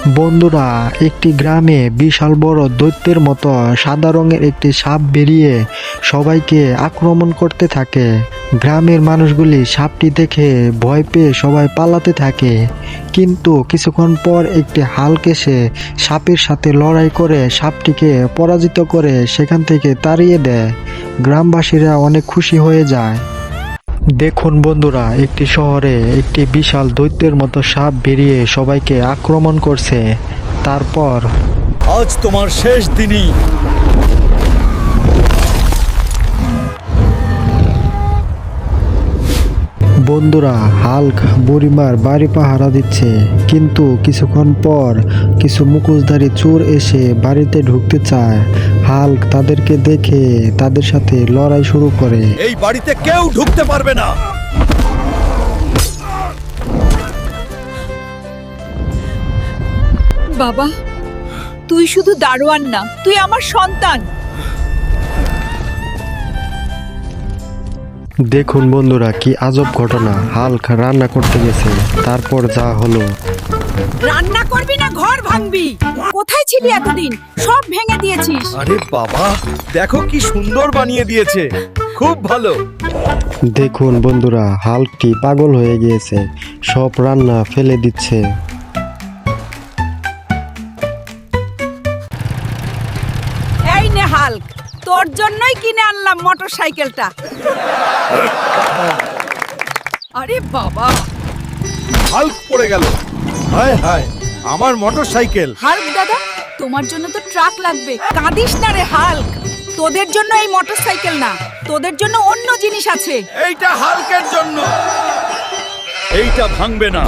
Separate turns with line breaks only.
বন্ধুরা, একটি গ্রামে বিশাল বড় দৈত্যের মতো সাদা রঙের একটি সাপ বেরিয়ে সবাইকে আক্রমণ করতে থাকে। গ্রামের মানুষগুলি সাপটি দেখে ভয় পেয়ে সবাই পালাতে থাকে, কিন্তু কিছুক্ষণ পর একটি হাল্ক এসে সাপের সাথে লড়াই করে সাপটিকে পরাজিত করে সেখান থেকে তাড়িয়ে দেয়। গ্রামবাসীরা অনেক খুশি হয়ে যায়। দেখুন বন্ধুরা, একটি শহরে একটি বিশাল দৈত্যের মতো সাপ বেরিয়ে সবাইকে আক্রমণ করছে। তারপর
আজ তোমার শেষ দিনই।
বন্ধুরা, হাল্ক বুড়িমার বাড়ি পাহারা দিচ্ছে, কিন্তু কিছুক্ষণ পর কিছু মুখোশধারী চোর এসে বাড়িতে ঢুকতে চায়। হাল্ক তাদেরকে দেখে তাদের সাথে লড়াই শুরু করে।
এই বাড়িতে কেউ ঢুকতে পারবে না।
বাবা, তুই শুধু দারোয়ান না, তুই আমার সন্তান।
দেখুন বন্ধুরা, কি আজব ঘটনা। হাল্ক রান্না করতে গেছে, তারপর যা হলো।
রান্না করবি না ঘর ভাঙবি? কোথায় ছিলি এতদিন? সব ভেঙে দিয়েছিস।
আরে বাবা, দেখো কি সুন্দর বানিয়ে দিয়েছে, খুব ভালো।
দেখুন বন্ধুরা, হাল্কটি পাগল হয়ে গিয়েছে, সব রান্না ফেলে দিচ্ছে।
এই নে হাল্ক, তোর জন্যই কিনে আনলাম মোটরসাইকেলটা। আরে বাবা,
হাল্ক পড়ে গেল। হায় হায়, আমার মোটরসাইকেল।
হাল্ক দাদা, তোমার জন্য তো ট্রাক লাগবে। কাঁদিস না রে হাল্ক, তোদের জন্য এই মোটরসাইকেল না, তোদের জন্য অন্য জিনিস আছে।
এইটা হাল্কের জন্য। এইটা ভাঙবে না।